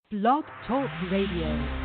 Blog Talk Radio.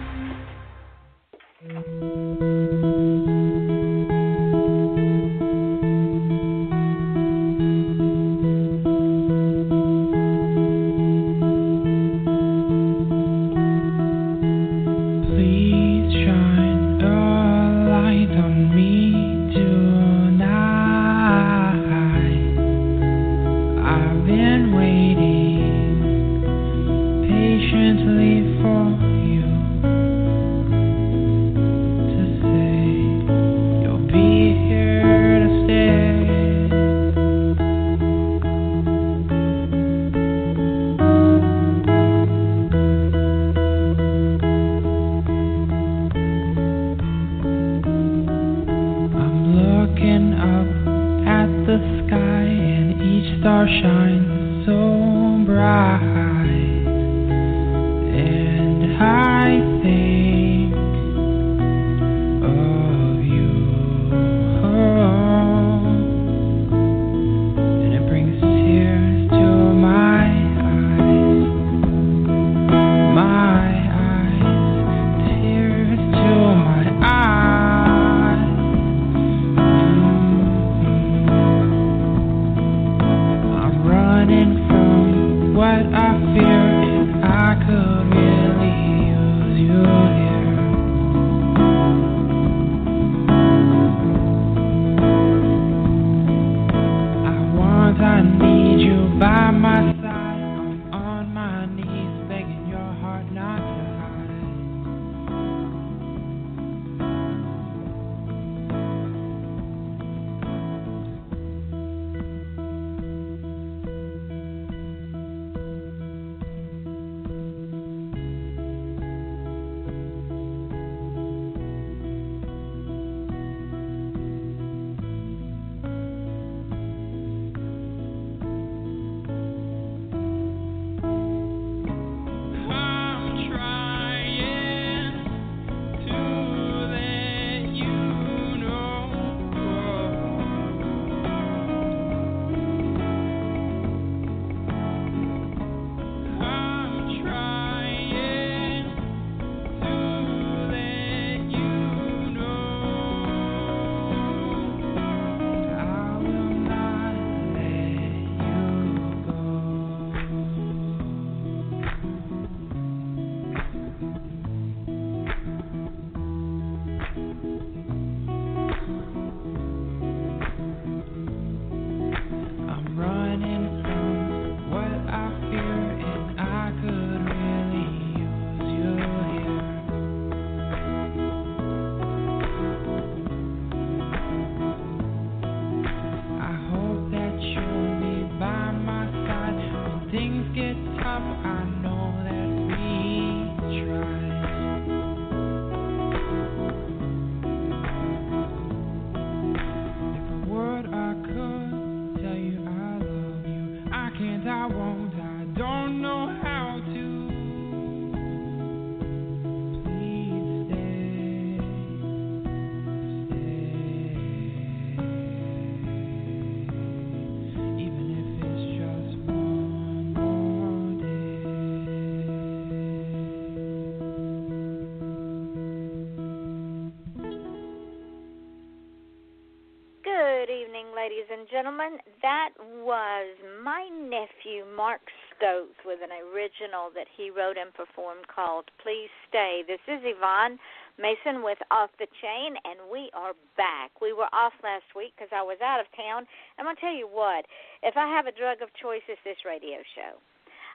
Ladies and gentlemen, that was my nephew Mark Stokes with an original that he wrote and performed called Please Stay. This is Yvonne Mason with Off the Chain, and we are back. We were off last week because I was out of town. I'm going to tell you what, if I have a drug of choice, it's this radio show.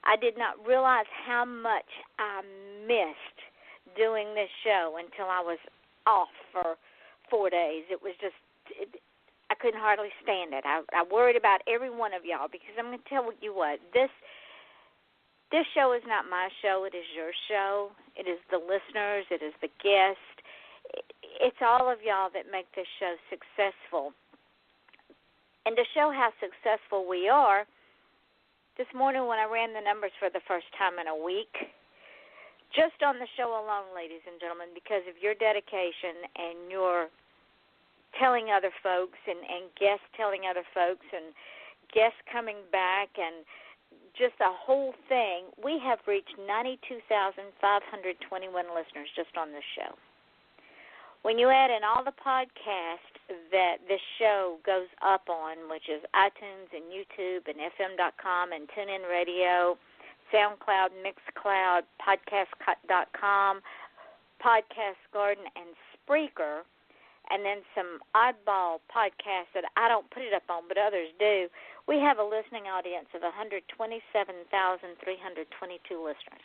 I did not realize how much I missed doing this show until I was off for 4 days. It was just... I couldn't hardly stand it. I worried about every one of y'all because I'm going to tell you what, this show is not my show. It is your show. It is the listeners. It is the guest. It's all of y'all that make this show successful. And to show how successful we are, this morning when I ran the numbers for the first time in a week, just on the show alone, ladies and gentlemen, because of your dedication and your telling other folks and guests telling other folks and guests coming back and just a whole thing, we have reached 92,521 listeners just on this show. When you add in all the podcasts that this show goes up on, which is iTunes and YouTube and FM.com and TuneIn Radio, SoundCloud, Mixcloud, Podcast.com, Podcast Garden, and Spreaker, and then some oddball podcasts that I don't put it up on, but others do, we have a listening audience of 127,322 listeners.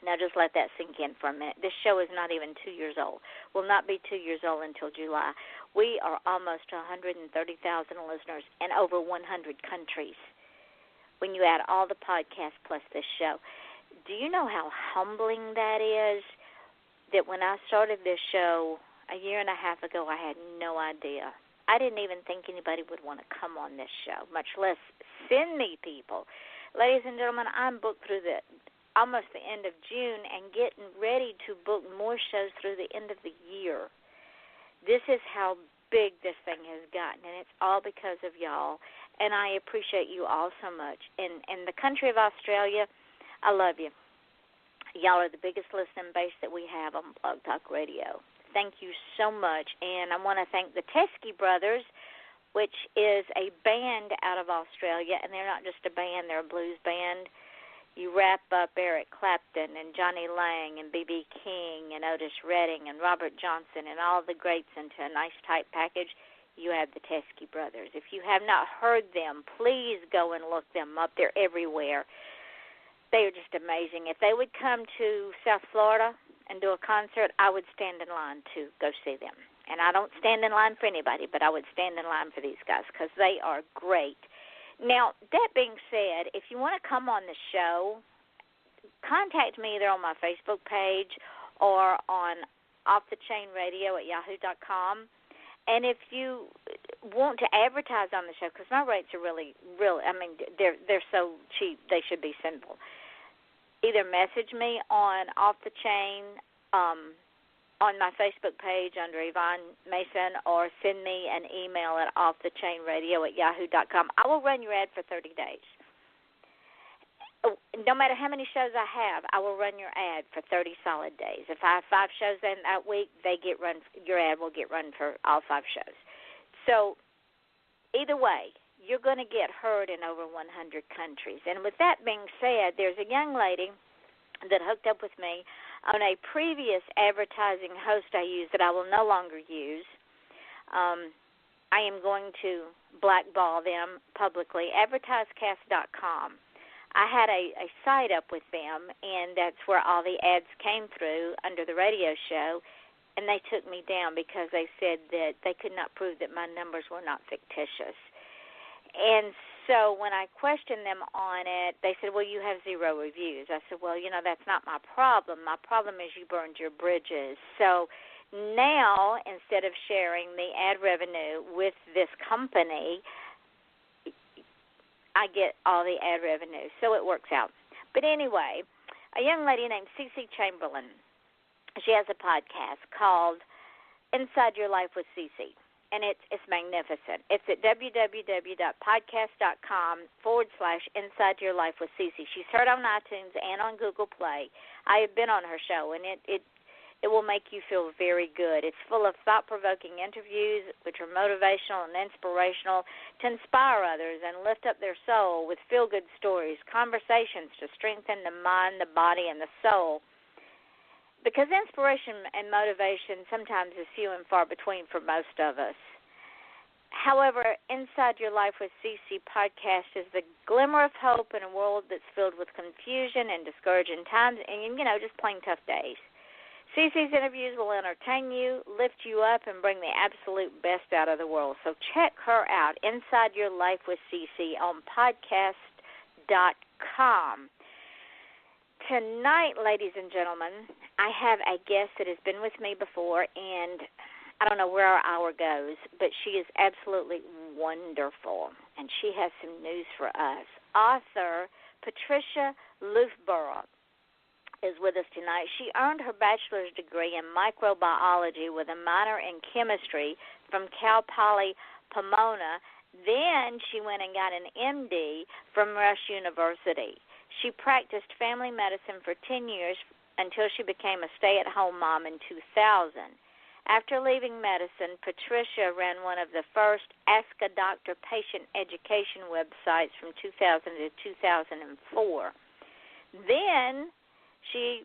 Now just let that sink in for a minute. This show is not even 2 years old. Will not be 2 years old until July. We are almost 130,000 listeners in over 100 countries when you add all the podcasts plus this show. Do you know how humbling that is? That when I started this show a year and a half ago, I had no idea. I didn't even think anybody would want to come on this show, much less send me people. Ladies and gentlemen, I'm booked through almost the end of June and getting ready to book more shows through the end of the year. This is how big this thing has gotten, and it's all because of y'all, and I appreciate you all so much. In the country of Australia, I love you. Y'all are the biggest listening base that we have on Blog Talk Radio. Thank you so much, and I want to thank the Teskey Brothers, which is a band out of Australia, and they're not just a band, they're a blues band. You wrap up Eric Clapton and Johnny Lang and B.B. King and Otis Redding and Robert Johnson and all the greats into a nice tight package, you have the Teskey Brothers. If you have not heard them, please go and look them up. They're everywhere. They are just amazing. If they would come to South Florida and do a concert, I would stand in line to go see them. And I don't stand in line for anybody, but I would stand in line for these guys because they are great. Now, that being said, if you want to come on the show, contact me either on my Facebook page or on offthechainradio@yahoo.com. And if you want to advertise on the show, because my rates are really, I mean, they're so cheap, they should be simple. Either message me on Off the Chain on my Facebook page under Yvonne Mason, or send me an email at offthechainradio@yahoo.com. I will run your ad for 30 days. No matter how many shows I have, I will run your ad for 30 solid days. If I have 5 shows in that week, your ad will get run for all 5 shows. So either way, you're going to get heard in over 100 countries. And with that being said, there's a young lady that hooked up with me on a previous advertising host I used that I will no longer use. I am going to blackball them publicly, advertisecast.com. I had a site up with them, and that's where all the ads came through under the radio show, and they took me down because they said that they could not prove that my numbers were not fictitious. And so when I questioned them on it, they said, well, you have 0 reviews. I said, well, that's not my problem. My problem is you burned your bridges. So now, instead of sharing the ad revenue with this company, I get all the ad revenue. So it works out. But anyway, a young lady named Cece Chamberlain, she has a podcast called Inside Your Life with Cece. And it's magnificent. It's at www.podcast.com/Inside Your Life with Cece. She's heard on iTunes and on Google Play. I have been on her show, and it will make you feel very good. It's full of thought-provoking interviews, which are motivational and inspirational to inspire others and lift up their soul with feel-good stories, conversations to strengthen the mind, the body, and the soul. Because inspiration and motivation sometimes is few and far between for most of us. However, Inside Your Life with CC podcast is the glimmer of hope in a world that's filled with confusion and discouraging times and, just plain tough days. CC's interviews will entertain you, lift you up, and bring the absolute best out of the world. So check her out, Inside Your Life with CC, on podcast.com. Tonight, ladies and gentlemen, I have a guest that has been with me before, and I don't know where our hour goes, but she is absolutely wonderful, and she has some news for us. Author Patricia Loofbourrow is with us tonight. She earned her bachelor's degree in microbiology with a minor in chemistry from Cal Poly Pomona Then she went and got an MD from Rush University. She practiced family medicine for 10 years until she became a stay-at-home mom in 2000. After leaving medicine, Patricia ran one of the first Ask a Doctor patient education websites from 2000 to 2004. Then she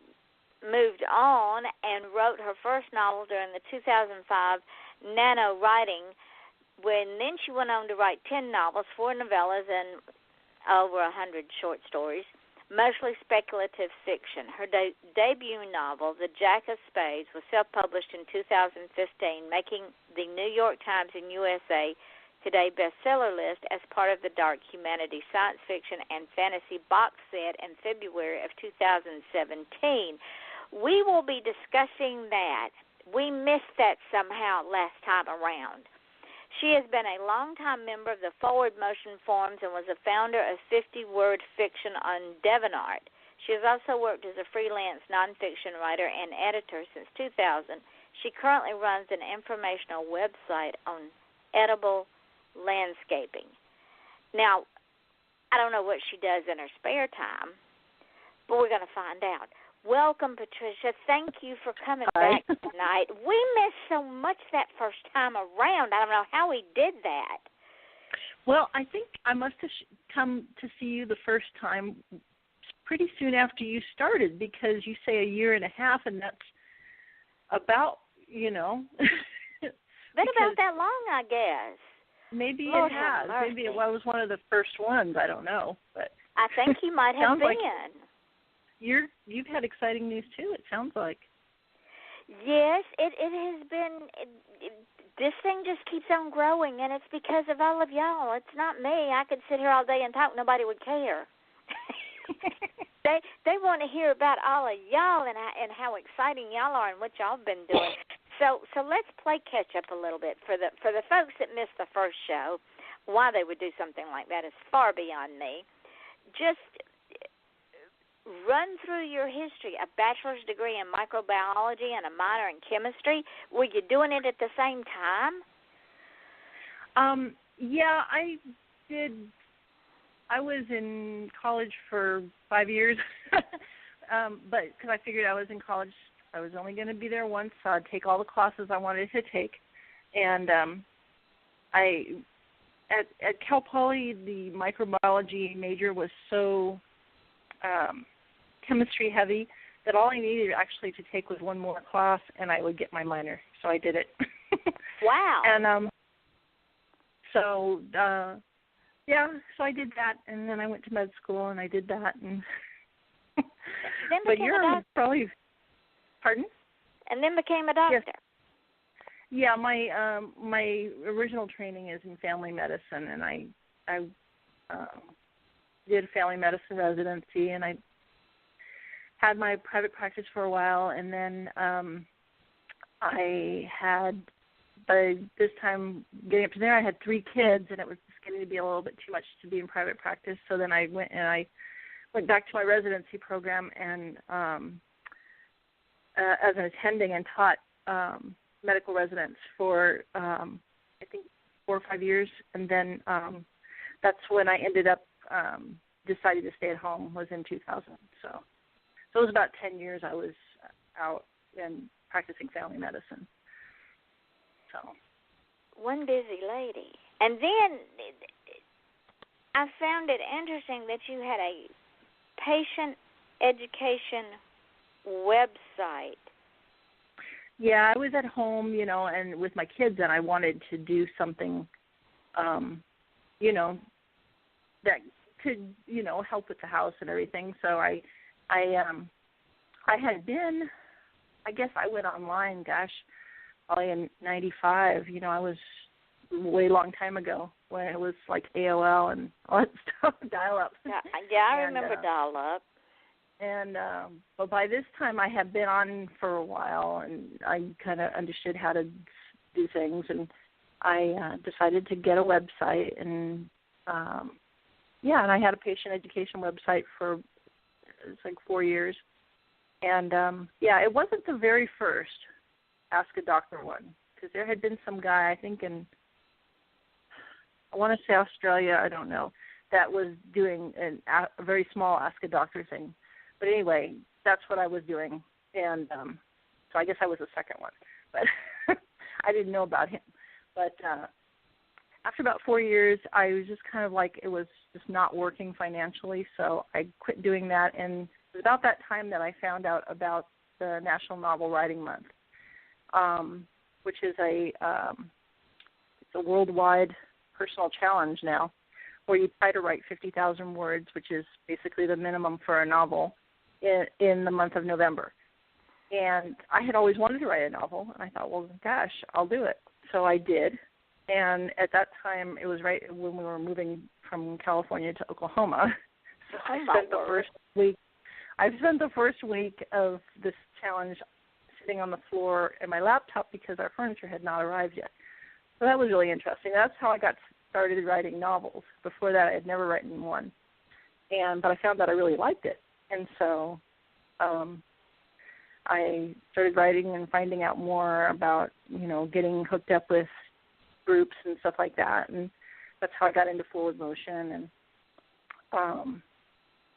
moved on and wrote her first novel during the 2005 NaNoWriting. Then she went on to write 10 novels, 4 novellas, and over 100 short stories, mostly speculative fiction. Her debut novel, The Jacq of Spades, was self-published in 2015, making the New York Times and USA Today bestseller list as part of the Dark Humanities Science Fiction and Fantasy box set in February of 2017. We will be discussing that. We missed that somehow last time around. She has been a longtime member of the Forward Motion Forums and was a founder of 50-Word Fiction on DeviantArt. She has also worked as a freelance nonfiction writer and editor since 2000. She currently runs an informational website on edible landscaping. Now, I don't know what she does in her spare time, but we're going to find out. Welcome, Patricia. Thank you for coming back tonight. We missed so much that first time around. I don't know how we did that. Well, I think I must have come to see you the first time pretty soon after you started, because you say a year and a half, and that's about, Been about that long, I guess. Maybe Lord it has. Maybe it was one of the first ones. I don't know. But I think you might have been. Like you've had exciting news, too, it sounds like. Yes, it has been. This thing just keeps on growing, and it's because of all of y'all. It's not me. I could sit here all day and talk. Nobody would care. They want to hear about all of y'all and how exciting y'all are and what y'all have been doing. So let's play catch up a little bit for the folks that missed the first show. Why they would do something like that is far beyond me. Just run through your history, a bachelor's degree in microbiology and a minor in chemistry. Were you doing it at the same time? Yeah, I did. I was in college for 5 years, but because I figured I was in college, I was only going to be there once, so I'd take all the classes I wanted to take. And at Cal Poly, the microbiology major was so chemistry heavy that all I needed actually to take was one more class, and I would get my minor. So I did it. Wow. And so I did that, and then I went to med school, and I did that. And but you're probably, pardon? And then became a doctor. Yes. Yeah, my original training is in family medicine, and I did a family medicine residency, and I had my private practice for a while, and then I had, by this time getting up to there, I had 3 kids, and it was just getting to be a little bit too much to be in private practice. So then I went back to my residency program and as an attending, and taught medical residents for I think 4 or 5 years, and then that's when I ended up deciding to stay at home, was in 2000. So it was about 10 years I was out and practicing family medicine. So one busy lady. And then I found it interesting that you had a patient education website. Yeah, I was at home, and with my kids, and I wanted to do something, that could, help with the house and everything. So I had been, I guess I went online, probably in 95. I was way long time ago when it was like AOL and all that stuff, dial-up. Yeah, I remember dial-up. And but by this time I had been on for a while, and I kind of understood how to do things, and I decided to get a website, and and I had a patient education website for it's like 4 years, and it wasn't the very first Ask a Doctor one, because there had been some guy, I think in I want to say Australia, I don't know, that was doing a very small Ask a Doctor thing. But anyway, that's what I was doing. And so I guess I was the second one. But I didn't know about him. But after about 4 years, I was just kind of like, it was just not working financially, so I quit doing that. And it was about that time that I found out about the National Novel Writing Month, which is it's a worldwide personal challenge now, where you try to write 50,000 words, which is basically the minimum for a novel, in the month of November. And I had always wanted to write a novel, and I thought, well, gosh, I'll do it. So I did. And at that time, it was right when we were moving from California to Oklahoma. So I spent the first week of this challenge sitting on the floor in my laptop because our furniture had not arrived yet. So that was really interesting. That's how I got started writing novels. Before that, I had never written one. But I found that I really liked it. And so I started writing and finding out more about, getting hooked up with groups and stuff like that. And that's how I got into Forward Motion. And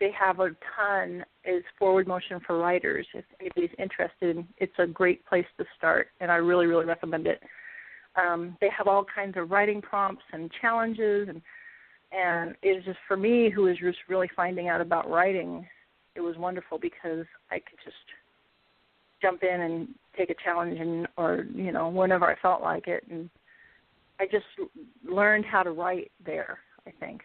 they have a ton, is Forward Motion for Writers. If anybody's interested, it's a great place to start, and I really, really recommend it. They have all kinds of writing prompts and challenges, and it was just, for me, who was just really finding out about writing, it was wonderful because I could just jump in and take a challenge, or whenever I felt like it. And I just learned how to write there, I think.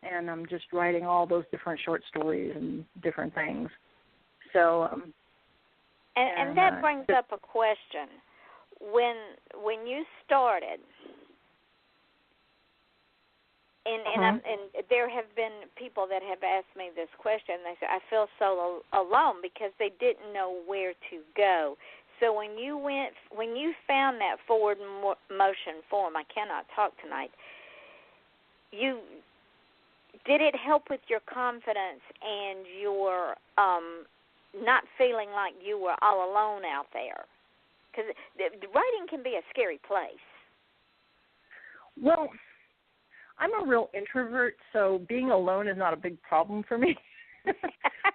And I'm just writing all those different short stories and different things. So, and that brings up a question. When you started, and there have been people that have asked me this question. They say, I feel so alone because they didn't know where to go. So when you found that Forward Motion forum, I cannot talk tonight, did it help with your confidence and your not feeling like you were all alone out there? Because writing can be a scary place. Well, I'm a real introvert, so being alone is not a big problem for me.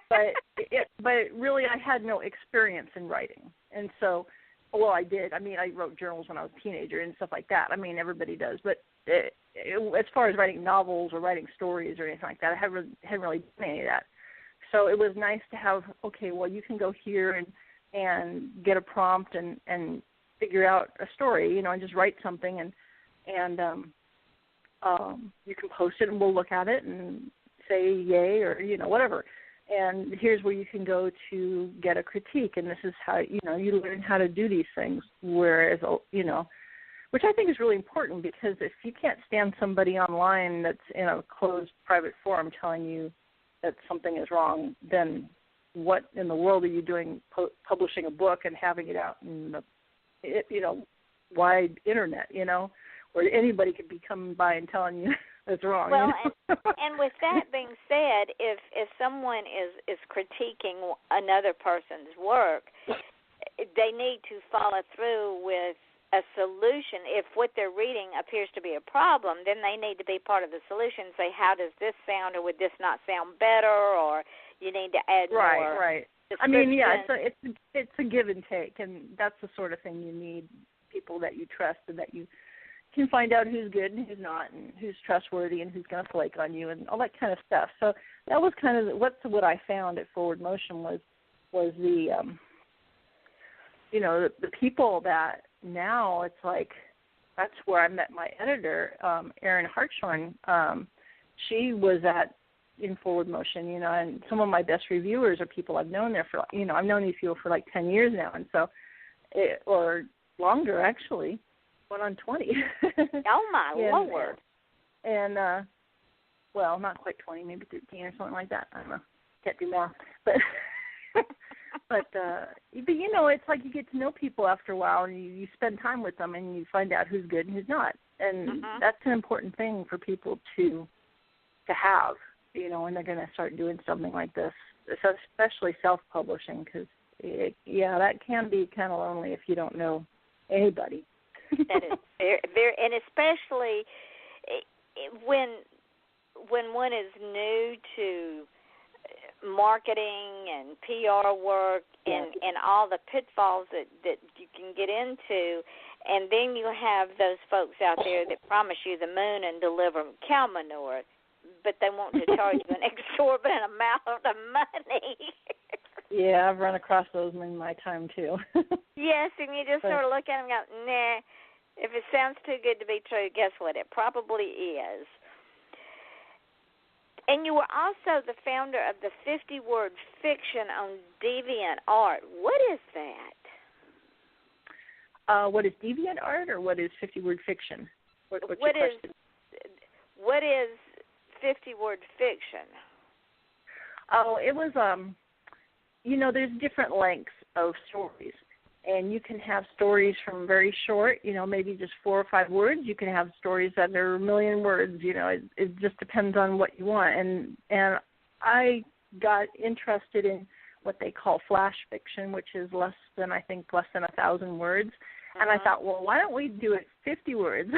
but really, I had no experience in writing. And so, well, I did. I mean, I wrote journals when I was a teenager and stuff like that. I mean, everybody does. But as far as writing novels or writing stories or anything like that, I hadn't really done any of that. So it was nice to have, okay, well, you can go here and get a prompt and figure out a story, and just write something, and you can post it and we'll look at it and say yay or, whatever. And here's where you can go to get a critique, and this is how, you learn how to do these things, whereas, which I think is really important, because if you can't stand somebody online that's in a closed private forum telling you that something is wrong, then what in the world are you doing publishing a book and having it out in the, wide internet, where anybody could be coming by and telling you it's wrong. Well, and with that being said, if someone is critiquing another person's work, they need to follow through with a solution. If what they're reading appears to be a problem, then they need to be part of the solution. Say, how does this sound, or would this not sound better, or you need to add more. Right. I mean, yeah, it's a give and take, and that's the sort of thing you need, people that you trust and that you can find out who's good and who's not, and who's trustworthy and who's going to flake on you, and all that kind of stuff. So that was kind of what I found at Forward Motion was the the people that now it's like, that's where I met my editor, Erin Hartshorn. She was in Forward Motion, and some of my best reviewers are people I've known there for, I've known these people for like 10 years now, and so, or longer actually, going on 20. Oh my Lord! And well, not quite 20, maybe 13 or something like that. I don't know, can't do math, but it's like you get to know people after a while, and you spend time with them, and you find out who's good and who's not, and that's an important thing for people to have. When they're going to start doing something like this, especially self-publishing, because, that can be kind of lonely if you don't know anybody. That is very, very, and especially when one is new to marketing and PR work and all the pitfalls that you can get into, and then you have those folks out there that promise you the moon and deliver cow manure, but they want to charge you an exorbitant amount of money. Yeah, I've run across those in my time, too. Yes, and you just sort of look at them and go, nah, if it sounds too good to be true, guess what? It probably is. And you were also the founder of the 50-word fiction on DeviantArt. What is that? What is DeviantArt, or what is 50-word fiction? What's your question? What is 50-word fiction? Oh, it was, there's different lengths of stories. And you can have stories from very short, maybe just 4 or 5 words. You can have stories that are a million words. It just depends on what you want. And I got interested in what they call flash fiction, which is less than 1,000 words. And I thought, well, why don't we do it 50 words?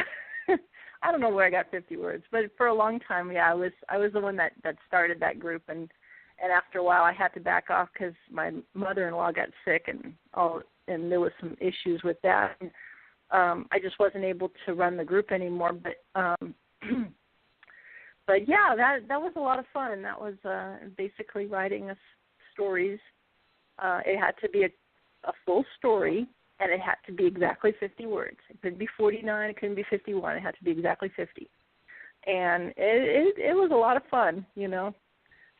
I don't know where I got 50 words, but for a long time, I was the one that started that group, and after a while, I had to back off because my mother-in-law got sick and there was some issues with that. And, I just wasn't able to run the group anymore. But yeah, that was a lot of fun. That was basically writing stories. It had to be a full story, and it had to be exactly 50 words. It couldn't be 49. It couldn't be 51. It had to be exactly 50. And it was a lot of fun,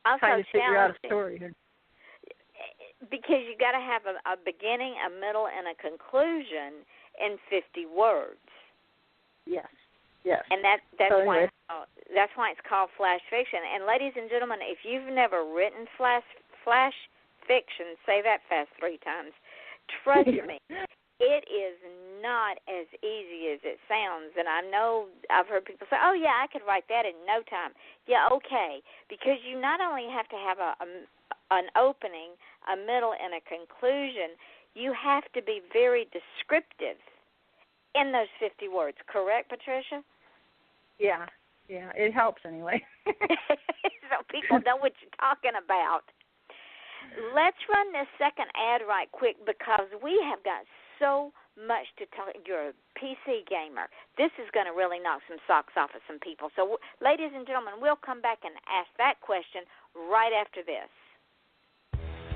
Also trying to figure out a story. Because you got to have a beginning, a middle, and a conclusion in 50 words. Yes. And that's why it's called flash fiction. And ladies and gentlemen, if you've never written flash fiction, say that fast 3 times. Trust me, it is not as easy as it sounds. And I know I've heard people say, "Oh yeah, I could write that in no time." Yeah, okay, because you not only have to have an opening, a middle, and a conclusion, you have to be very descriptive in those 50 words. Correct, Patricia? Yeah, it helps anyway. So people know what you're talking about. Let's run this second ad right quick because we have got so much to talk. You're a PC gamer. This is going to really knock some socks off of some people. So, ladies and gentlemen, we'll come back and ask that question right after this.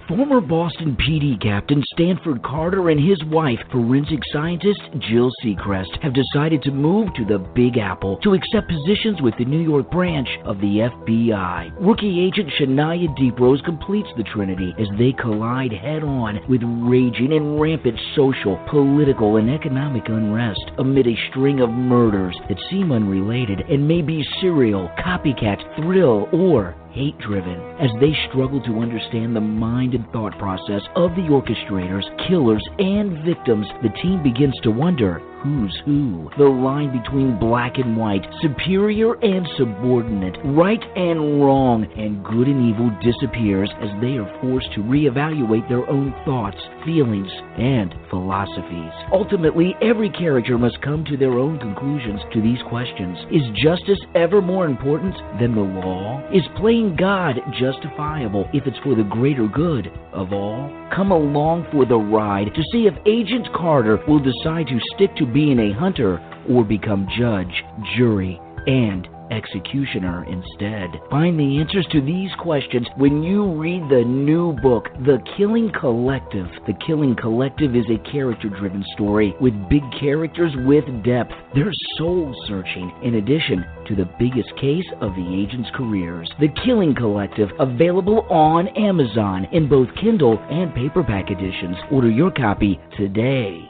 Former Boston PD Captain Stanford Carter and his wife, forensic scientist Jill Seacrest, have decided to move to the Big Apple to accept positions with the New York branch of the FBI. Rookie agent Shania Deeprose completes the trinity as they collide head-on with raging and rampant social, political, and economic unrest amid a string of murders that seem unrelated and may be serial, copycat, thrill, or hate-driven. As they struggle to understand the mind and thought process of the orchestrators, killers, and victims, the team begins to wonder who's who. The line between black and white, superior and subordinate, right and wrong, and good and evil disappears as they are forced to reevaluate their own thoughts, feelings, and philosophies. Ultimately, every character must come to their own conclusions to these questions. Is justice ever more important than the law? Is playing God justifiable if it's for the greater good of all? Come along for the ride to see if Agent Carter will decide to stick to being a hunter or become judge, jury, and executioner instead. Find the answers to these questions when you read the new book, The Killing Collective. The Killing Collective is a character-driven story with big characters with depth. They're soul-searching in addition to the biggest case of the agents' careers. The Killing Collective, available on Amazon in both Kindle and paperback editions. Order your copy today.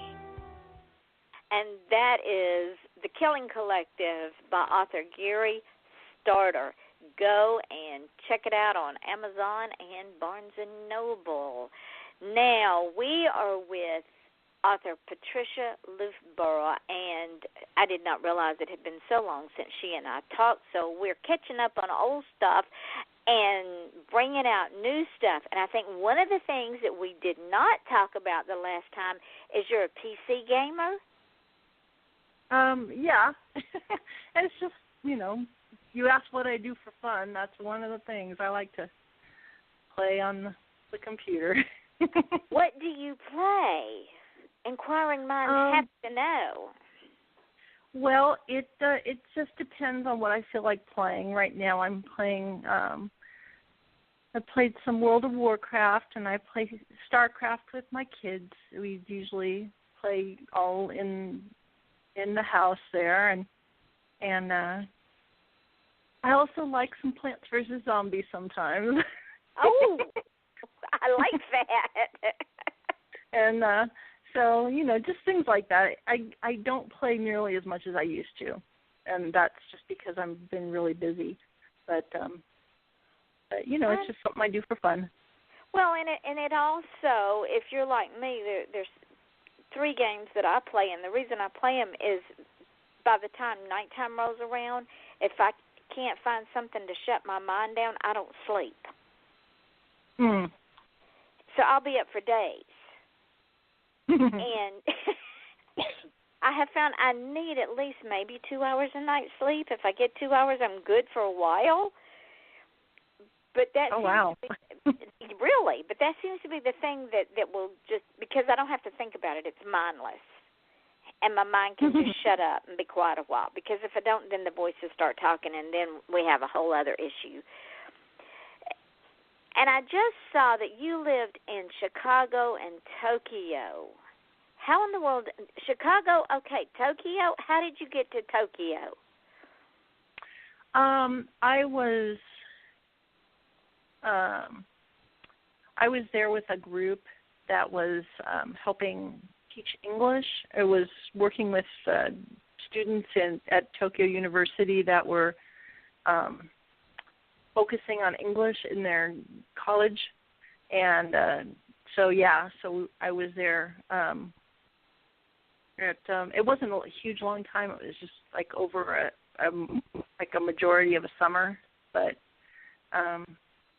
And that is The Killing Collective by author Gary Starter. Go and check it out on Amazon and Barnes & Noble. Now, we are with author Patricia Loofbourrow, and I did not realize it had been so long since she and I talked, so we're catching up on old stuff and bringing out new stuff. And I think one of the things that we did not talk about the last time is you're a PC gamer. Yeah. And it's just you asked what I do for fun. That's one of the things I like to play on the computer. What do you play? Inquiring minds have to know. Well, it just depends on what I feel like playing. Right now, I'm playing. I played some World of Warcraft, and I play StarCraft with my kids. We usually play all in the house there, and I also like some Plants vs. Zombies sometimes. Oh, I like that. And so, just things like that. I don't play nearly as much as I used to, and that's just because I've been really busy. But it's just something I do for fun. Well, and it also, if you're like me, there's 3 games that I play, and the reason I play them is by the time nighttime rolls around, if I can't find something to shut my mind down, I don't sleep. So I'll be up for days. And I have found I need at least maybe 2 hours a night sleep. If I get 2 hours, I'm good for a while. But that seems to be, really, but that seems to be the thing that will just, because I don't have to think about it, it's mindless. And my mind can just shut up and be quiet a while. Because if I don't, then the voices start talking, and then we have a whole other issue. And I just saw that you lived in Chicago and Tokyo. How in the world, Chicago, okay, Tokyo, how did you get to Tokyo? I was there with a group that was helping teach English. I was working with students at Tokyo University that were focusing on English in their college, and so I was there. It wasn't a huge long time. It was just like over a majority of a summer, but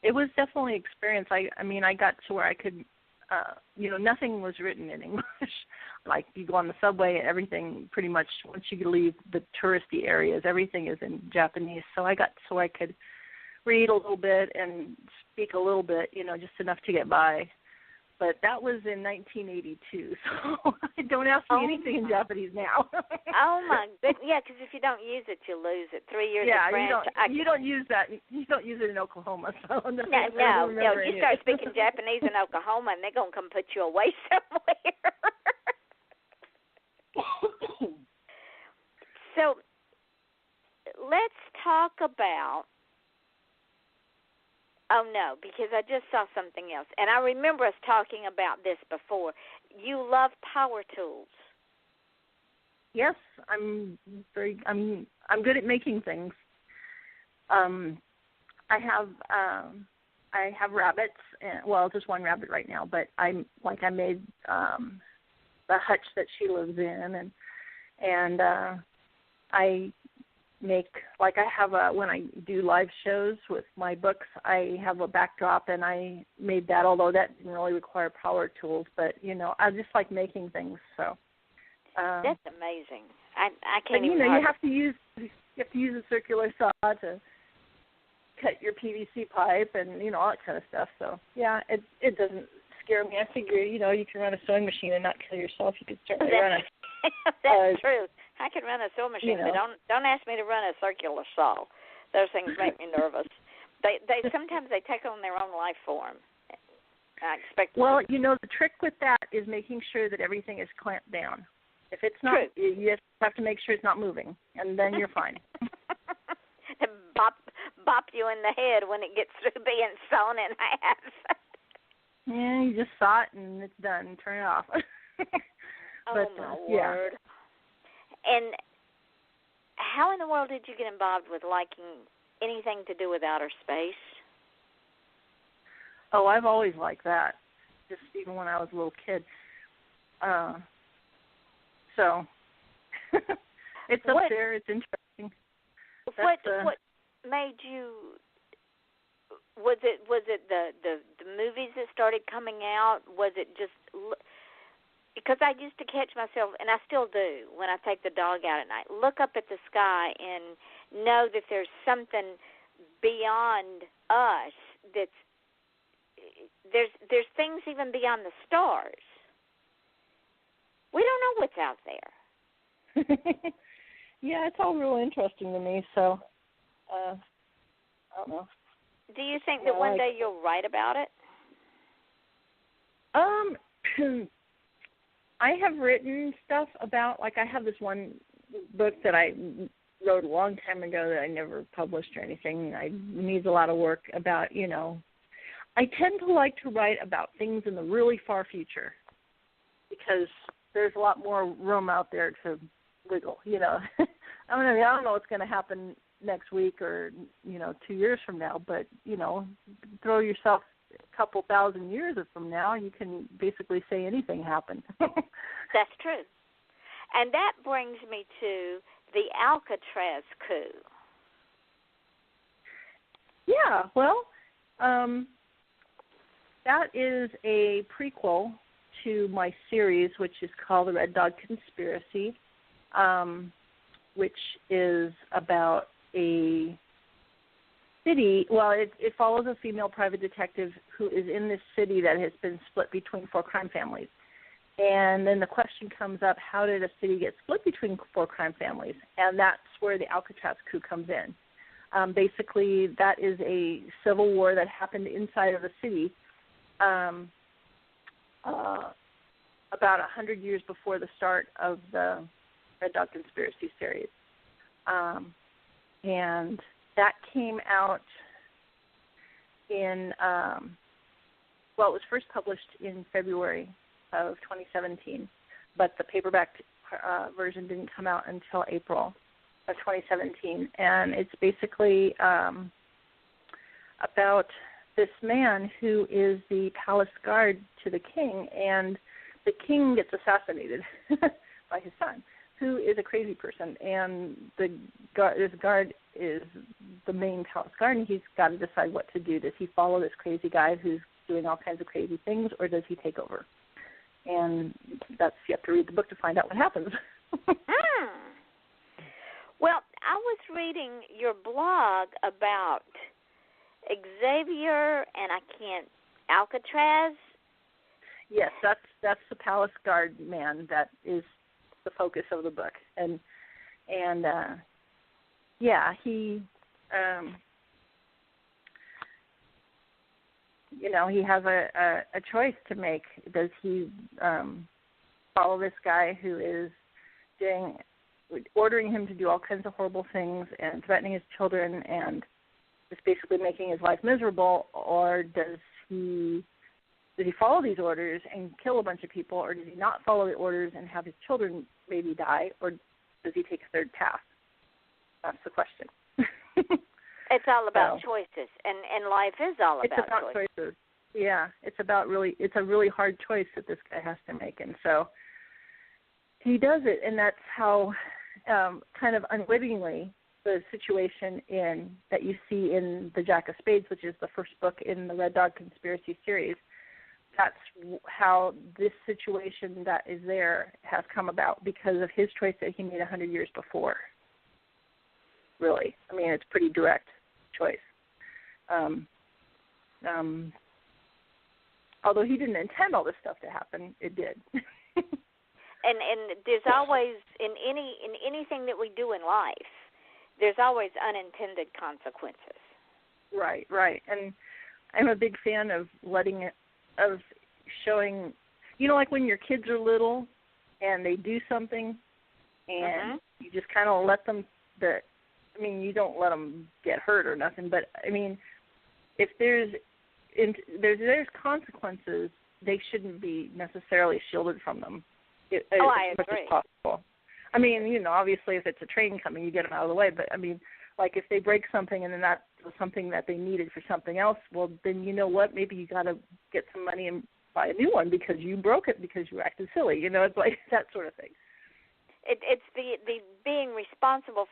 it was definitely an experience. I mean, I got to where I could, nothing was written in English. Like you go on the subway and everything, pretty much once you leave the touristy areas, everything is in Japanese. So I got so I could read a little bit and speak a little bit, just enough to get by. But that was in 1982, so don't ask me anything in Japanese now. Oh my goodness! Yeah, because if you don't use it, you lose it. 3 years of French. You don't use that. You don't use it in Oklahoma. So no. You start speaking Japanese in Oklahoma, and they're gonna come put you away somewhere. So let's talk about. Oh, no, because I just saw something else. And I remember us talking about this before. You love power tools. Yes, I'm good at making things. I have rabbits. Well, just one rabbit right now, but I made the hutch that she lives in, and I make, like I have when I do live shows with my books, I have a backdrop, and I made that, although that didn't really require power tools, but I just like making things. So that's amazing. I can't but, even. You have to use a circular saw to cut your PVC pipe and all that kind of stuff. So yeah, it doesn't scare me. I figure you can run a sewing machine and not kill yourself. You could certainly run a. That's true. I can run a sewing machine, but don't ask me to run a circular saw. Those things make me nervous. They sometimes they take on their own life form. I expect. Well, the trick with that is making sure that everything is clamped down. If it's not, you have to make sure it's not moving, and then you're fine. Bop you in the head when it gets through being sewn in half. Yeah, you just saw it and it's done. Turn it off. But, my word. And how in the world did you get involved with liking anything to do with outer space? Oh, I've always liked that, just even when I was a little kid. So it's up there. It's interesting. What made you? Was it the movies that started coming out? Was it just? Because I used to catch myself, and I still do, when I take the dog out at night, look up at the sky know that there's something beyond us there's things even beyond the stars. We don't know what's out there. Yeah, it's all real interesting to me, so I don't know. Do you think that one day you'll write about it? I have written stuff about, I have this one book that I wrote a long time ago that I never published or anything. It needs a lot of work about, I tend to like to write about things in the really far future because there's a lot more room out there to wiggle, I don't know what's going to happen next week or, 2 years from now, but, throw yourself a couple thousand years from now, you can basically say anything happened. That's true. And that brings me to the Alcatraz coup. Yeah, well, that is a prequel to my series, which is called The Red Dog Conspiracy, which is about a city. Well, it follows a female private detective who is in this city that has been split between 4 crime families. And then the question comes up, how did a city get split between 4 crime families? And that's where the Alcatraz coup comes in. Basically, that is a civil war that happened inside of the city about 100 years before the start of the Red Dog Conspiracy series. And that came out in, it was first published in February of 2017, but the paperback version didn't come out until April of 2017. And it's basically about this man who is the palace guard to the king, and the king gets assassinated by his son, who is a crazy person, and this guard is the main palace guard, and he's got to decide what to do. Does he follow this crazy guy who's doing all kinds of crazy things, or does he take over? And you have to read the book to find out what happens. Well, I was reading your blog about Xavier and Alcatraz. Yes, that's the palace guard man that is the focus of the book, and he he has a choice to make. Does he follow this guy who is ordering him to do all kinds of horrible things and threatening his children and just basically making his life miserable, or does he follow these orders and kill a bunch of people, or does he not follow the orders and have his children maybe die, or does he take a third path? That's the question. It's all about choices, and life is all about choices. Yeah, it's a really hard choice that this guy has to make, and so he does it, and that's how kind of unwittingly the situation that you see in the Jacq of Spades, which is the first book in the Red Dog Conspiracy series. That's how this situation that is there has come about because of his choice that he made 100 years before. Really, I mean, it's a pretty direct choice. Although he didn't intend all this stuff to happen, it did. And there's always in anything that we do in life, there's always unintended consequences. Right. And I'm a big fan of showing, like when your kids are little and they do something and you just kind of let them, you don't let them get hurt or nothing, but I mean, if there's consequences, they shouldn't be necessarily shielded from them. I agree. As much as possible. I mean, obviously if it's a train coming, you get them out of the way, but I mean, like if they break something and then that was something that they needed for something else, well, then you know what? Maybe you got to get some money and buy a new one because you broke it because you acted silly. It's like that sort of thing. It's the being responsible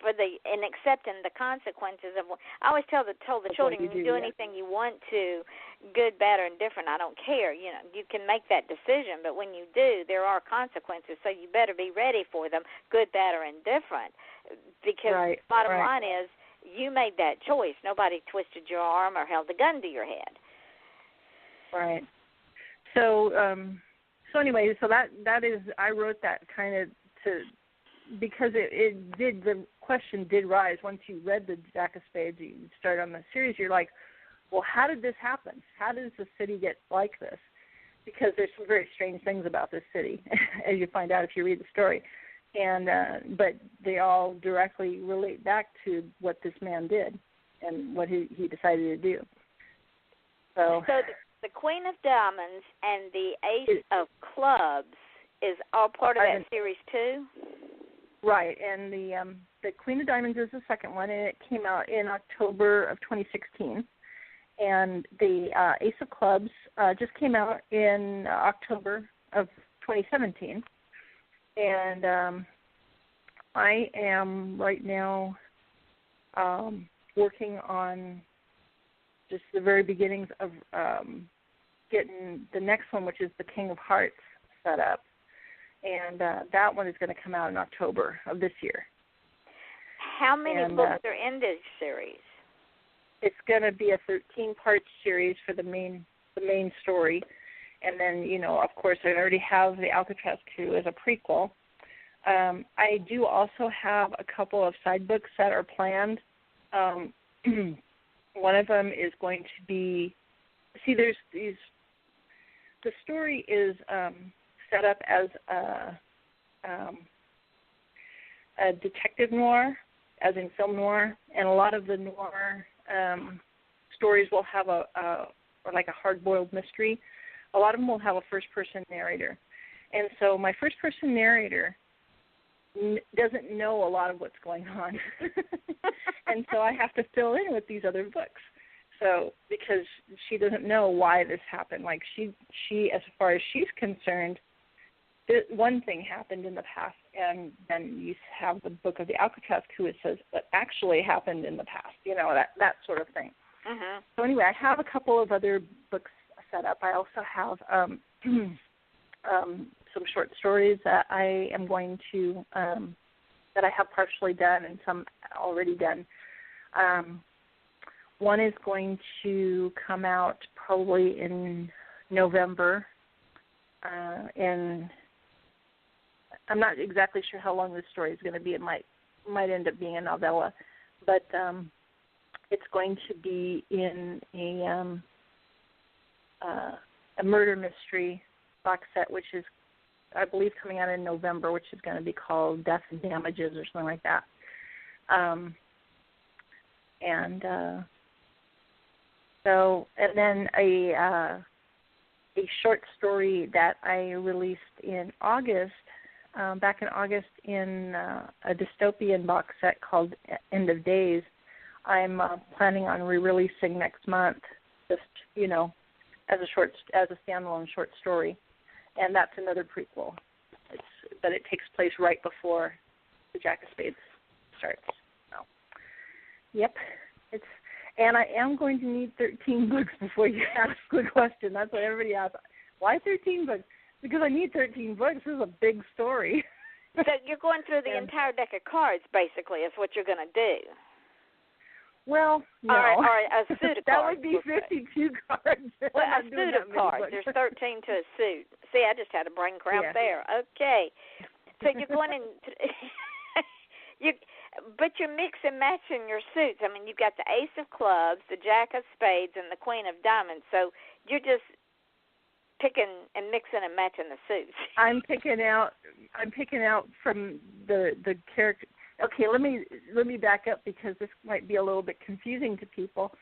in accepting the consequences of what I always told the children, you do anything you want to, good, bad, or indifferent, I don't care. You know, you can make that decision, but when you do, there are consequences, so you better be ready for them, good, bad, or indifferent. Because bottom line is, you made that choice. Nobody twisted your arm or held a gun to your head. Right. So anyway, so that is, I wrote that kind of because the question did rise once you read the Jacq of Spades. You start on the series, you're like, well, how did this happen? How does the city get like this? Because there's some very strange things about this city, as you find out if you read the story. And but they all directly relate back to what this man did and what he decided to do. So the Queen of Diamonds and the Ace of Clubs is all part of that series too? Right, and the Queen of Diamonds is the second one, and it came out in October of 2016. And the Ace of Clubs just came out in October of 2017. And I am right now working on just the very beginnings of getting the next one, which is the King of Hearts, set up. And that one is going to come out in October of this year. How many books are in this series? It's going to be a 13-part series for the main story. And then, you know, of course, I already have the Alcatraz Crew as a prequel. I do also have a couple of side books that are planned. One of them is going to be, there's these, the story is set up as a detective noir, as in film noir, and a lot of the noir stories will have or like a hard-boiled mystery. A lot of them will have a first-person narrator. And so my first-person narrator doesn't know a lot of what's going on. And so I have to fill in with these other books. So because she doesn't know why this happened. Like she as far as she's concerned, one thing happened in the past, and then you have the book of the Alcatraz Crew. It says what actually happened in the past, you know, that sort of thing. Mm-hmm. So anyway, I have a couple of other books set up. I also have some short stories that I am going to that I have partially done and some already done. One is going to come out probably in November, and I'm not exactly sure how long this story is going to be. It might end up being a novella, but it's going to be in a murder mystery box set, which is, I believe, coming out in November, which is going to be called Death and Damages or something like that. And then a short story that I released in August, back in August, in a dystopian box set called End of Days. I'm planning on re-releasing next month, just, you know, as a standalone short story, and that's another prequel. But it takes place right before the Jacq of Spades starts. So, yep, and I am going to need 13 books before you ask the question. That's what everybody asks. Why 13 books? Because I need 13 books. This is a big story. So you're going through the entire deck of cards, basically, is what you're going to do. Well, no. Or a suit of that cards. That would be 52 cards. Well, a suit of cards. There's 13 to a suit. See, I just had a brain cramp there. Okay. So you're going in... But you're mix and matching your suits. I mean, you've got the Ace of Clubs, the Jacq of Spades, and the Queen of Diamonds. So you're just picking and mixing and matching the suits. I'm picking out from the character. Okay, let me back up because this might be a little bit confusing to people.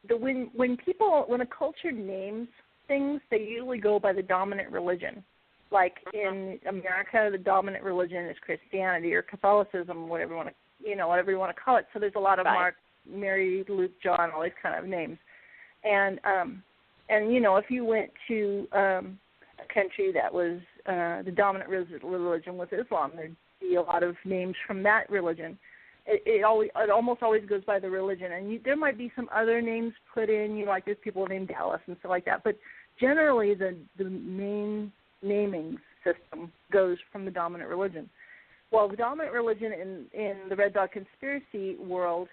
When a culture names things, they usually go by the dominant religion. Like in America, the dominant religion is Christianity or Catholicism, whatever you want to call it. So there's a lot of Mark, Mary, Luke, John, all these kind of names. And you know, if you went to a country that was the dominant religion was Islam, see a lot of names from that religion. It almost always goes by the religion, and there might be some other names put in. Like there's people named Dallas and stuff like that, but generally the main naming system goes from the dominant religion. Well, the dominant religion in the Red Dog Conspiracy world,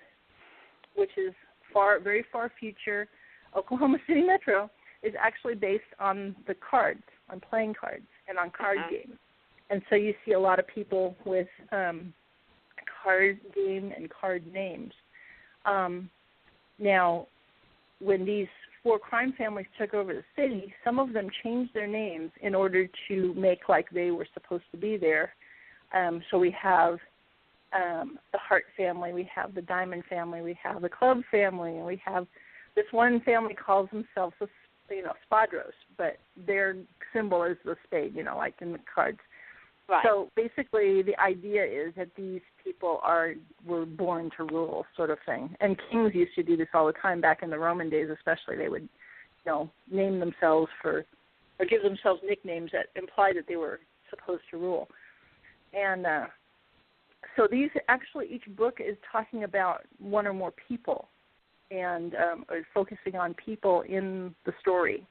which is very far future, Oklahoma City Metro, is actually based on the cards, on playing cards, and on card games. And so you see a lot of people with card game and card names. Now, when these 4 crime families took over the city, some of them changed their names in order to make like they were supposed to be there. So we have the Hart family, we have the Diamond family, we have the Club family, and we have this one family calls themselves, Spadros, but their symbol is the spade, like in the cards. Right. So basically the idea is that these people were born to rule, sort of thing. And kings used to do this all the time back in the Roman days especially. They would, name themselves or give themselves nicknames that imply that they were supposed to rule. And so these actually, each book is talking about one or more people and or focusing on people in the story.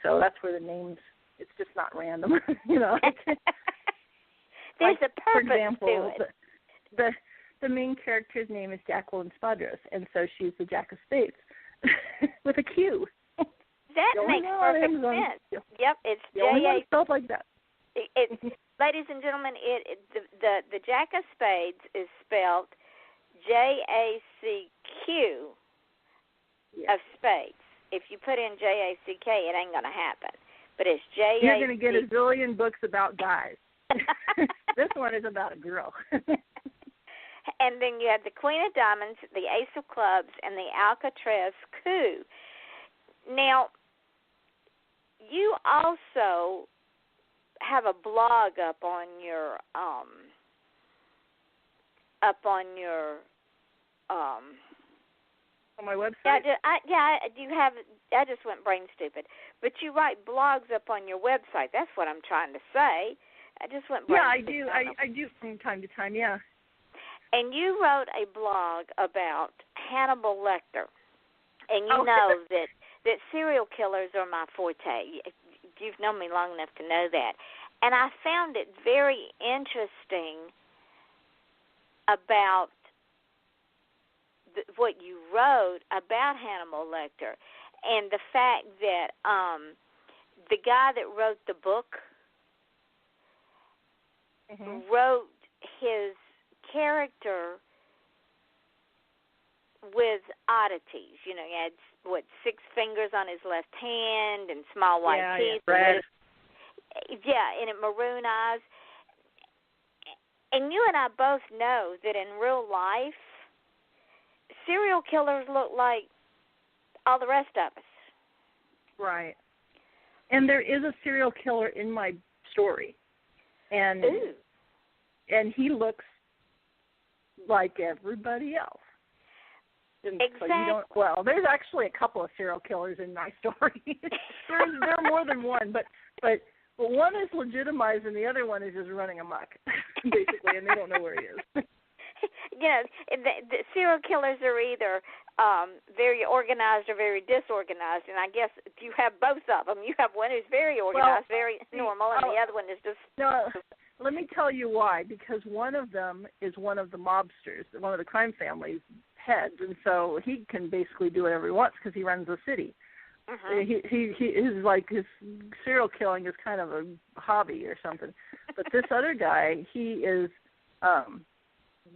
So that's where the names, it's just not random, There's a purpose for example, to it. The main character's name is Jacqueline Spadros, and so she's the Jacq of Spades with a Q. That makes perfect sense. Yep, it's the only one spelled like that. Ladies and gentlemen, the Jacq of Spades is spelled Jacq of Spades. If you put in Jack, it ain't going to happen. But it's Jack. You're going to get a zillion books about guys. This one is about a girl. And then you have the Queen of Diamonds, the Ace of Clubs, and the Alcatraz Coup. Now, you also have a blog up on your on my website? I just went brain stupid. But you write blogs up on your website. That's what I'm trying to say. I just went brain stupid. Yeah, I do from time to time, yeah. And you wrote a blog about Hannibal Lecter. And you know that serial killers are my forte. You've known me long enough to know that. And I found it very interesting about what you wrote about Hannibal Lecter and the fact that the guy that wrote the book wrote his character with oddities. He had, 6 fingers on his left hand and small white teeth. And maroon eyes. And you and I both know that in real life, serial killers look like all the rest of us. Right. And there is a serial killer in my story. And he looks like everybody else. And exactly. So there's actually a couple of serial killers in my story. there are more than one, but one is legitimized and the other one is just running amok, basically, and they don't know where he is. The serial killers are either very organized or very disorganized, and I guess you have both of them. You have one who's very organized, very normal, and the other one is just... No, let me tell you why. Because one of them is one of the mobsters, one of the crime family's heads, and so he can basically do whatever he wants because he runs the city. His serial killing is kind of a hobby or something. But this other guy, he is...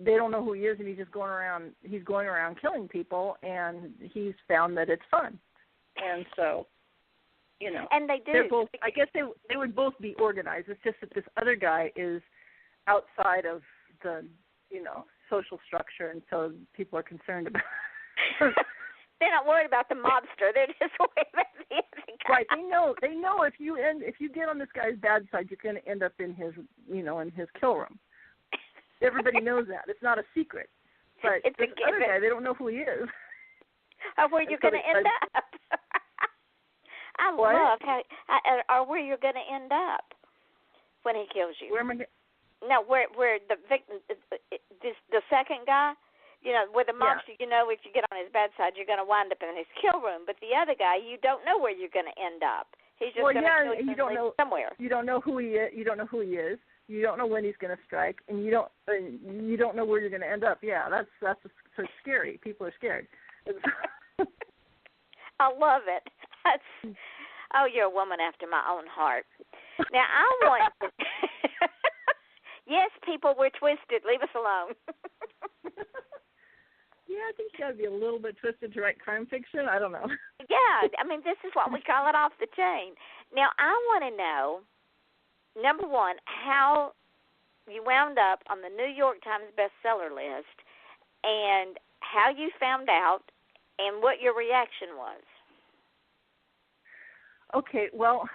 they don't know who he is, and he's just going around killing people, and he's found that it's fun. And so, and they do. They're both, I guess they would both be organized. It's just that this other guy is outside of the, social structure, and so people are concerned about it. They're not worried about the mobster. They're just worried about the other guy. Right. They know if you get on this guy's bad side, you're going to end up in his, in his kill room. Everybody knows that. It's not a secret. But it's this other guy, they don't know who he is. Where you're going to end up. I love how, or where you're going to end up when he kills you. Where am I? No, where the victim, the second guy, where the mobster, if you get on his bedside, you're going to wind up in his kill room. But the other guy, you don't know where you're going to end up. He's just going to kill you somewhere. You don't know who he is. You don't know who he is. You don't know when he's going to strike, and you don't know where you're going to end up. Yeah, that's so scary. People are scared. I love it. You're a woman after my own heart. Now I want to. Yes, people, we're twisted. Leave us alone. Yeah, I think you got to be a little bit twisted to write crime fiction. I don't know. Yeah, this is what we call it, off the chain. Now I want to know. Number one, how you wound up on the New York Times bestseller list, and how you found out, and what your reaction was. Okay, well,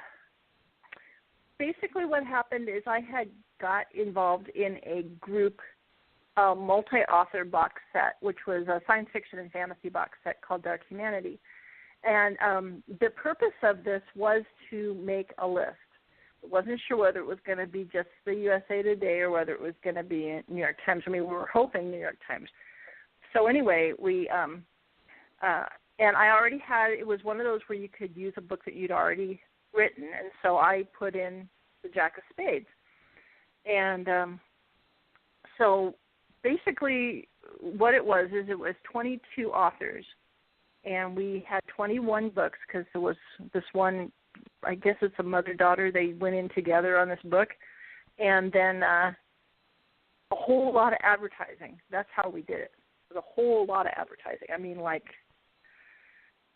basically what happened is I had got involved in a group multi-author box set, which was a science fiction and fantasy box set called Dark Humanity. And the purpose of this was to make a list. Wasn't sure whether it was going to be just the USA Today or whether it was going to be New York Times. We were hoping New York Times. So anyway, we and I already had, it was one of those where you could use a book that you'd already written, and so I put in the Jacq of Spades. And so basically what it was is it was 22 authors, and we had 21 books because there was this one, I guess it's a mother-daughter, they went in together on this book, and then a whole lot of advertising. That's how we did it. It was a whole lot of advertising. Like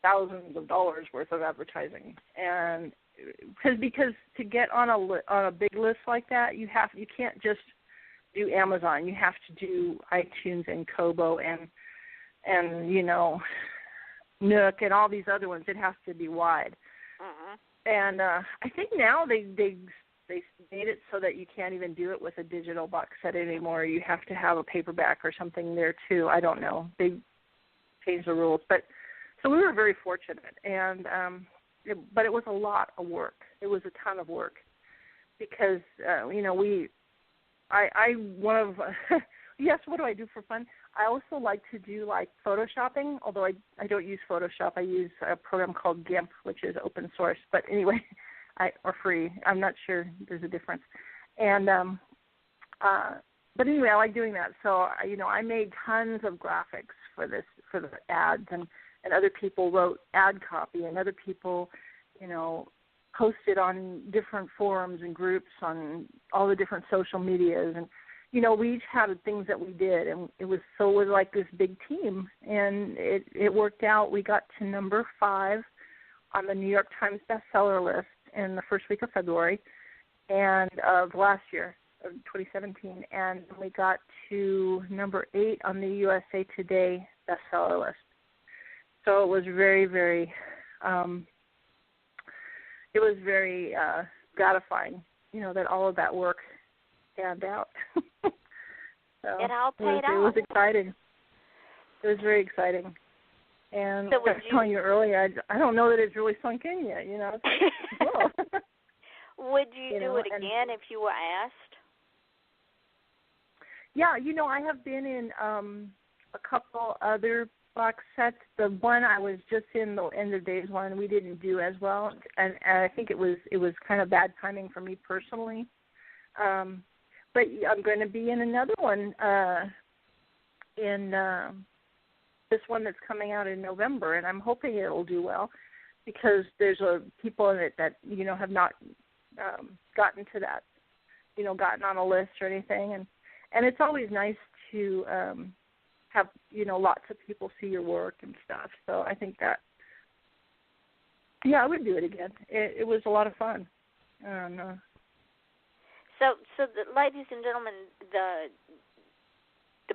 thousands of dollars worth of advertising. And because to get on a big list like that, you can't just do Amazon. You have to do iTunes and Kobo and Nook and all these other ones. It has to be wide. Uh-huh. And I think now they made it so that you can't even do it with a digital box set anymore. You have to have a paperback or something there too. I don't know. They changed the rules, but so we were very fortunate. And but it was a lot of work. It was a ton of work because yes, what do I do for fun? I also like to do like photoshopping, although I don't use Photoshop. I use a program called GIMP, which is open source, but anyway, or free. I'm not sure there's a difference. And but anyway, I like doing that. So I made tons of graphics for the ads, and other people wrote ad copy, and other people posted on different forums and groups on all the different social medias, and we each had things that we did, and it was like this big team, and it worked out. We got to number 5 on the New York Times bestseller list in the first week of February and of last year, of 2017, and we got to number 8 on the USA Today bestseller list. So it was very, very, gratifying, that all of that work panned out. So it all paid off. It was exciting. It was very exciting. And so I was telling you earlier, I don't know that it's really sunk in yet, Would you do it again if you were asked? Yeah, I have been in a couple other box sets. The one I was just in, the End of Days one, we didn't do as well, and I think it was kind of bad timing for me personally. But I'm going to be in another one in this one that's coming out in November, and I'm hoping it'll do well because there's people in it that have not gotten to that, gotten on a list or anything, and it's always nice to have lots of people see your work and stuff. So I think that I would do it again. It was a lot of fun. So the, ladies and gentlemen, the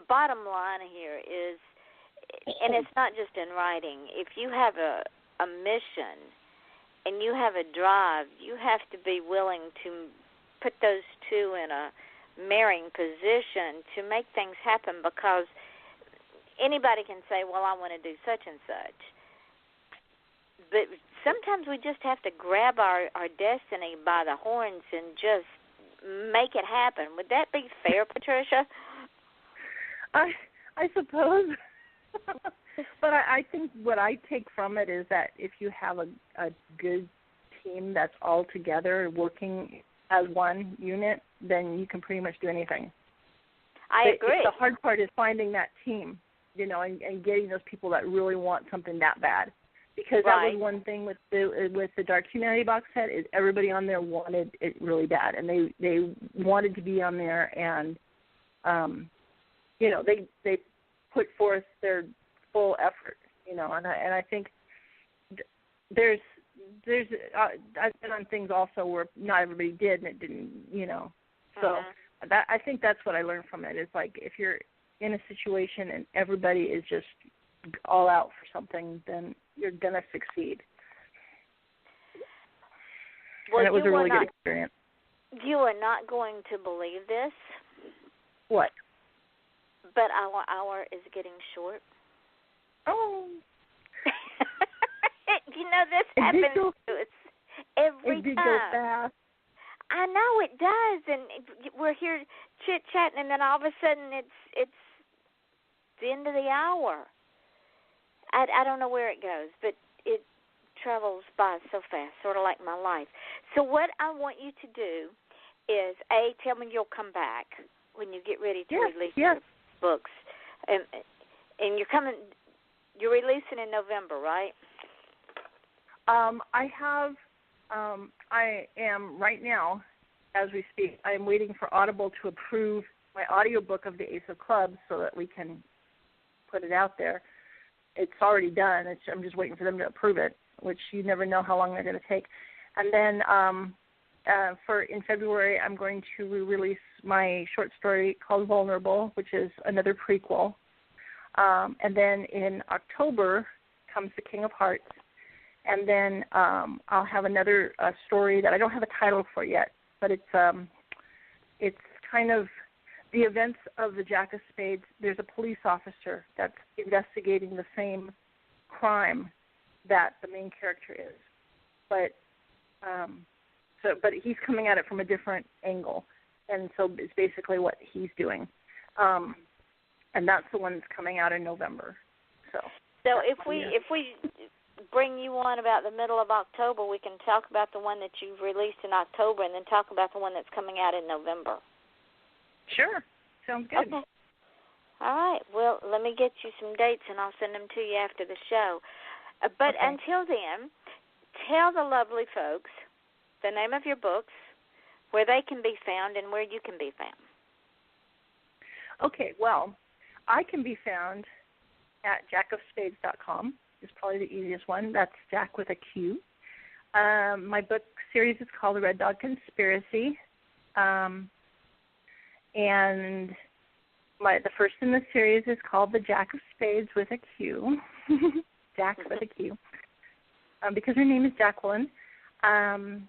bottom line here is, and it's not just in writing, if you have a mission and you have a drive, you have to be willing to put those two in a marrying position to make things happen, because anybody can say, well, I want to do such and such. But sometimes we just have to grab our destiny by the horns and just make it happen. Would that be fair, Patricia? I suppose. But I think what I take from it is that if you have a good team that's all together working as one unit, then you can pretty much do anything. I agree. The hard part is finding that team, and getting those people that really want something that bad. Because that was one thing with the Dark Humanity box set, is everybody on there wanted it really bad, and they wanted to be on there, and they put forth their full effort, and I think there's I've been on things also where not everybody did, and it didn't, so I think that's what I learned from it. Is like, if you're in a situation and everybody is just all out for something, then you're gonna succeed. Well, and it was a really good experience. You are not going to believe this. What? But our hour is getting short. Oh. This happens to us every time. It did go fast. I know it does, and we're here chit-chatting, and then all of a sudden it's the end of the hour. I don't know where it goes, but it travels by so fast, sort of like my life. So what I want you to do is, A, tell me you'll come back when you get ready to release your books. And you're releasing in November, right? I am right now, as we speak, I am waiting for Audible to approve my audiobook of the Ace of Clubs so that we can put it out there. It's already done. I'm just waiting for them to approve it, which you never know how long they're going to take. And then in February, I'm going to release my short story called Vulnerable, which is another prequel. And then in October comes The King of Hearts. And then I'll have another story that I don't have a title for yet, but it's kind of the events of the Jacq of Spades. There's a police officer that's investigating the same crime that the main character is, but he's coming at it from a different angle, and so it's basically what he's doing, and that's the one that's coming out in November. So if we bring you on about the middle of October, we can talk about the one that you've released in October, and then talk about the one that's coming out in November. Sure. Sounds good. Okay. All right. Well, let me get you some dates, and I'll send them to you after the show. But until then, tell the lovely folks the name of your books, where they can be found, and where you can be found. Okay. Well, I can be found at jackofspades.com. Is probably the easiest one. That's Jacq with a Q. My book series is called The Red Dog Conspiracy. And the first in the series is called The Jacq of Spades with a Q. Jacq with a Q. Because her name is Jacqueline. And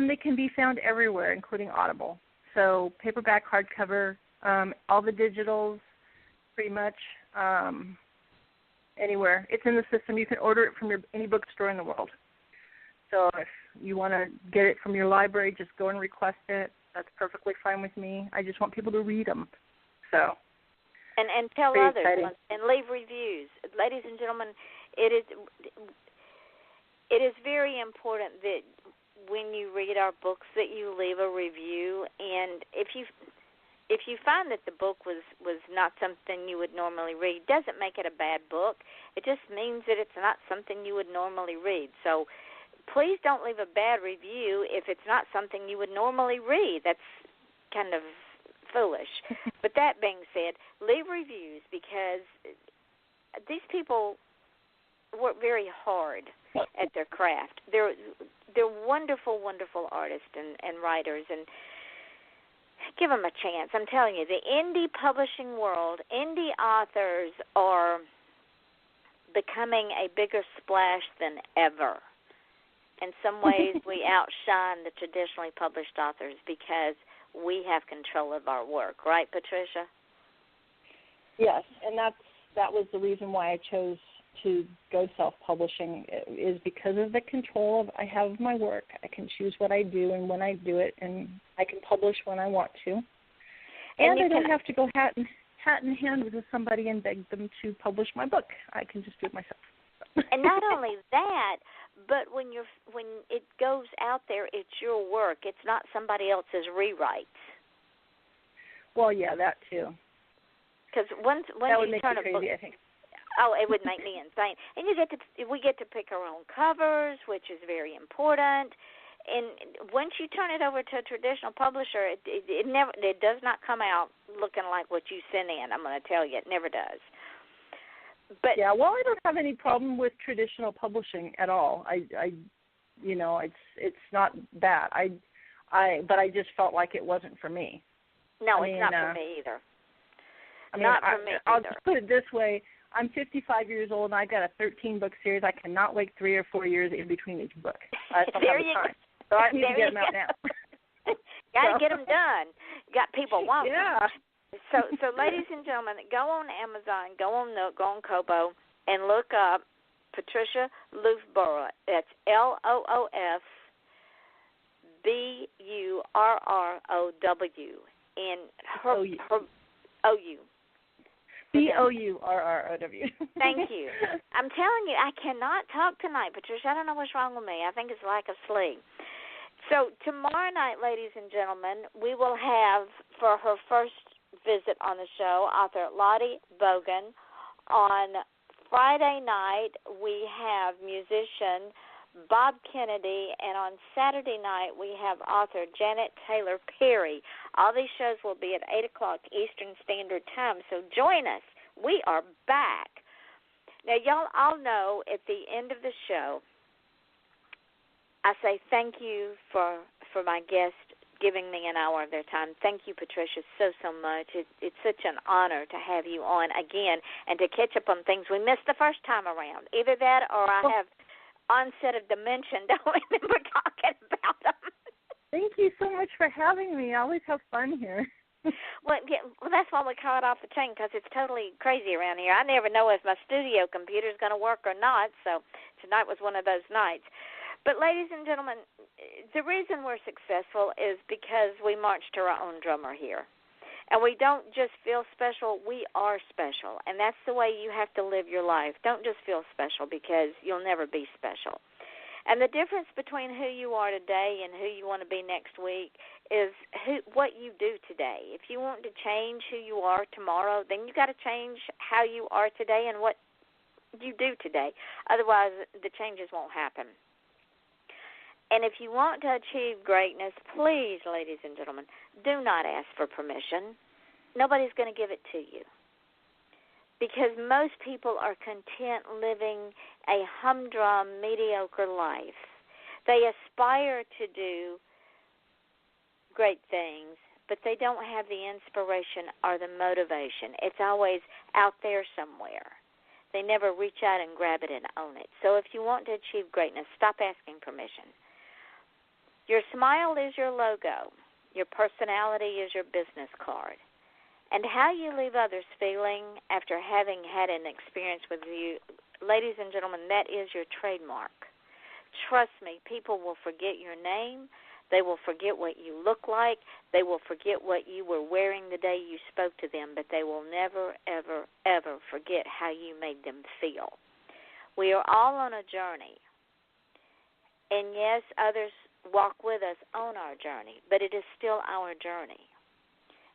they can be found everywhere, including Audible. So paperback, hardcover, all the digitals, pretty much anywhere. It's in the system. You can order it from any bookstore in the world. So if you want to get it from your library, just go and request it. That's perfectly fine with me. I just want people to read them. So. And tell others and leave reviews. Ladies and gentlemen, it is very important that when you read our books that you leave a review. And if you find that the book was not something you would normally read, doesn't make it a bad book. It just means that it's not something you would normally read. So please don't leave a bad review if it's not something you would normally read. That's kind of foolish. But that being said, leave reviews, because these people work very hard at their craft. They're wonderful, wonderful artists and writers, and give them a chance. I'm telling you, the indie publishing world, indie authors are becoming a bigger splash than ever. In some ways, we outshine the traditionally published authors because we have control of our work. Right, Patricia? Yes, and that was the reason why I chose to go self-publishing is because of the control I have of my work. I can choose what I do and when I do it, and I can publish when I want to. And I don't have to go hat in hand with somebody and beg them to publish my book. I can just do it myself. And not only that, but when it goes out there, it's your work. It's not somebody else's rewrites. Well, yeah, that too. Because once that would you make turn you a crazy, book, I think. oh, it would make me insane. And we get to pick our own covers, which is very important. And once you turn it over to a traditional publisher, it does not come out looking like what you sent in. I'm going to tell you, it never does. But yeah, well, I don't have any problem with traditional publishing at all. I it's not that. But I just felt like it wasn't for me. No, it's not for me either. I'll just put it this way. I'm 55 years old, and I've got a 13-book series. I cannot wait 3 or 4 years in between each book. I don't have the time. So I need to get them out now. Got to get them done. Got people wanting them. Yeah. So, ladies and gentlemen, go on Amazon, go on Nook, go on Kobo, and look up Patricia Loofbourrow. That's Loofburrow. And her OU. Bourrow. Thank you. I'm telling you, I cannot talk tonight, Patricia. I don't know what's wrong with me. I think it's lack of sleep. So tomorrow night, ladies and gentlemen, we will have, for her first visit on the show, author Lottie Bogan. On Friday night, we have musician Bob Kennedy, and on Saturday night, we have author Janet Taylor Perry. All these shows will be at 8 o'clock Eastern Standard Time, so join us. We are back. Now, y'all all know at the end of the show, I say thank you for my guest giving me an hour of their time. Thank you, Patricia, so much. It's such an honor to have you on again and to catch up on things we missed the first time around. Either that or I have onset of dementia. Don't remember talking about them. Thank you so much for having me. I always have fun here. Well, that's why we call it Off the Chain, because it's totally crazy around here. I never know if my studio computer is going to work or not, so tonight was one of those nights. But, ladies and gentlemen, the reason we're successful is because we march to our own drummer here. And we don't just feel special, we are special. And that's the way you have to live your life. Don't just feel special, because you'll never be special. And the difference between who you are today and who you want to be next week is what you do today. If you want to change who you are tomorrow, then you got to change how you are today and what you do today. Otherwise, the changes won't happen. And if you want to achieve greatness, please, ladies and gentlemen, do not ask for permission. Nobody's going to give it to you. Because most people are content living a humdrum, mediocre life. They aspire to do great things, but they don't have the inspiration or the motivation. It's always out there somewhere. They never reach out and grab it and own it. So if you want to achieve greatness, stop asking permission. Your smile is your logo. Your personality is your business card. And how you leave others feeling after having had an experience with you, ladies and gentlemen, that is your trademark. Trust me, people will forget your name. They will forget what you look like. They will forget what you were wearing the day you spoke to them, but they will never, ever, ever forget how you made them feel. We are all on a journey. And yes, others walk with us on our journey, but it is still our journey.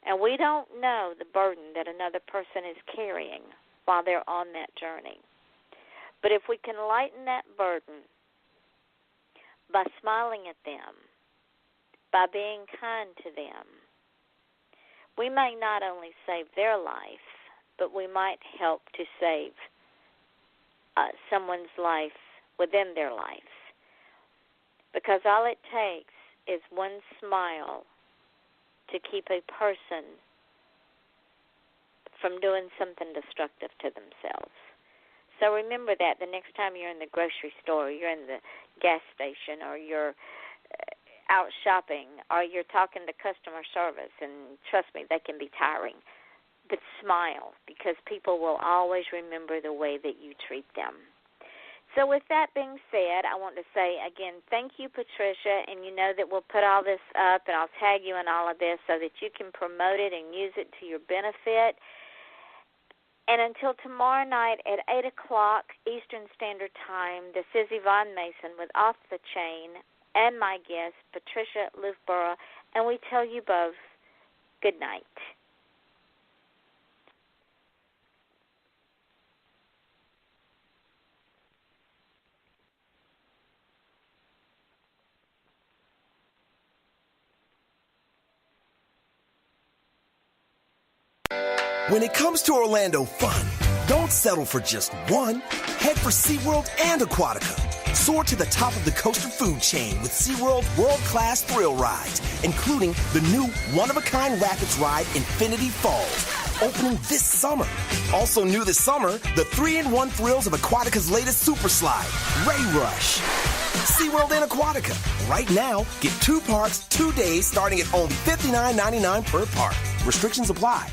And we don't know the burden that another person is carrying while they're on that journey. But if we can lighten that burden by smiling at them, by being kind to them, we may not only save their life, but we might help to save someone's life within their life. Because all it takes is one smile to keep a person from doing something destructive to themselves. So remember that the next time you're in the grocery store, or you're in the gas station, or you're out shopping, or you're talking to customer service, and trust me, they can be tiring. but smile, because people will always remember the way that you treat them. So with that being said, I want to say again, thank you, Patricia, and you know that we'll put all this up, and I'll tag you in all of this so that you can promote it and use it to your benefit. And until tomorrow night at 8 o'clock Eastern Standard Time, this is Yvonne Mason with Off the Chain and my guest, Patricia Loofbourrow, and we tell you both good night. When it comes to Orlando fun, don't settle for just one. Head for SeaWorld and Aquatica. Soar to the top of the coaster food chain with SeaWorld's world-class thrill rides, including the new one-of-a-kind rapids ride, Infinity Falls, opening this summer. Also new this summer, the 3-in-1 thrills of Aquatica's latest super slide, Ray Rush. SeaWorld and Aquatica. Right now, get 2 parks, 2 days, starting at only $59.99 per park. Restrictions apply.